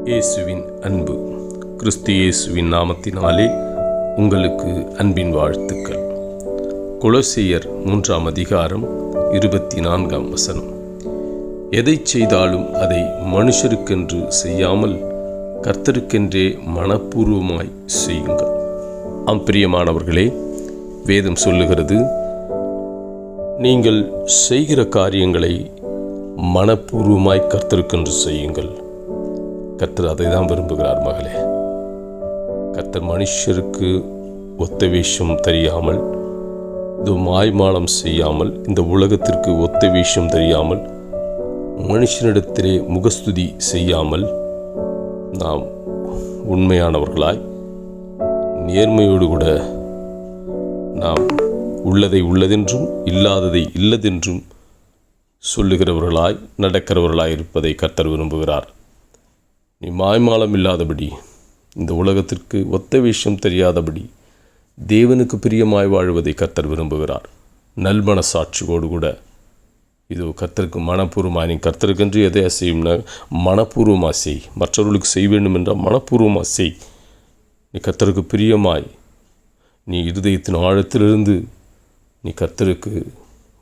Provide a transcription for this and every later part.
இயேசுவின் அன்பு. கிறிஸ்து இயேசுவின் நாமத்தினாலே உங்களுக்கு அன்பின் வாழ்த்துக்கள். கொலோசியர் 3ஆம் அதிகாரம் 24ஆம் வசனம். எதை செய்தாலும் அதை மனுஷருக்கென்று செய்யாமல் கர்த்தருக்கென்றே மனப்பூர்வமாய் செய்யுங்கள். பிரியமானவர்களே, வேதம் சொல்லுகிறது, நீங்கள் செய்கிற காரியங்களை மனப்பூர்வமாய் கர்த்தருக்கென்று செய்யுங்கள். கர்த்தர் அதை தான் விரும்புகிறார். மகளே, கர்த்தர் மனுஷருக்கு ஒத்த வேஷம் தெரியாமல், இது மாய்மாலம் செய்யாமல், இந்த உலகத்திற்கு ஒத்த வேஷம் தெரியாமல், மனுஷனிடத்திலே முகஸ்துதி செய்யாமல், நாம் உண்மையானவர்களாய் நேர்மையோடு கூட நாம் உள்ளதை உள்ளதென்றும் இல்லாததை இல்லதென்றும் சொல்லுகிறவர்களாய் நடக்கிறவர்களாய் இருப்பதை கர்த்தர் விரும்புகிறார். நீ மாய்மாலம் இல்லாதபடி, இந்த உலகத்திற்கு ஒத்த விஷயம் தெரியாதபடி, தேவனுக்கு பிரியமாய் வாழ்வதை கர்த்தர் விரும்புகிறார். நல்மன சாட்சியோடு கூட இது கர்த்தருக்கு மனப்பூர்வமாக, நீ கர்த்தருக்கென்று எதை செய்யும்னா மனப்பூர்வமாக செய். மற்றவர்களுக்கு செய்ய வேண்டும் என்றால் மனப்பூர்வமாக செய். நீ கர்த்தருக்கு பிரியமாய், நீ இருதயத்தின் ஆழத்திலிருந்து நீ கர்த்தருக்கு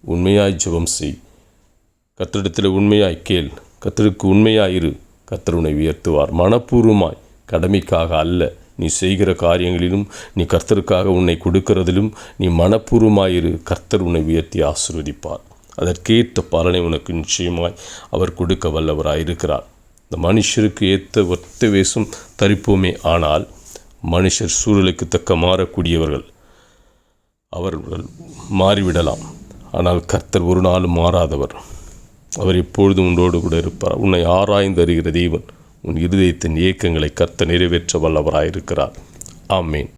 உண்மையாய் ஜெபம் செய். கர்த்தரிடத்தில் உண்மையாய் கேள். கர்த்தருக்கு உண்மையாயிரு. கர்த்தர் உன்னை உயர்த்துவார். மனப்பூர்வமாய், கடமைக்காக அல்ல. நீ செய்கிற காரியங்களிலும், நீ கர்த்தருக்காக உன்னை கொடுக்கிறதிலும் நீ மனப்பூர்வமாயிரு. கர்த்தர் உன்னை உயர்த்தி ஆசீர்வதிப்பார். அதற்கேற்ற பலனை உனக்கு நிச்சயமாய் அவர் கொடுக்க வல்லவராயிருக்கிறார். இந்த மனுஷருக்கு ஏற்ற ஒத்த வேஷம் தரிப்போமே, ஆனால் மனுஷர் சூழலுக்கு தக்க மாறக்கூடியவர்கள். அவர்கள் மாறிவிடலாம், ஆனால் கர்த்தர் ஒரு நாளும் மாறாதவர். அவர் எப்பொழுதும் உன்னோடு கூட இருப்பார். உன்னை ஆராய்ந்து அறிகிற தேவன். உன் இருதயத்தின் ஏக்கங்களை கர்த்தர் நிறைவேற்ற வல்லவராயிருக்கிறார். ஆமேன்.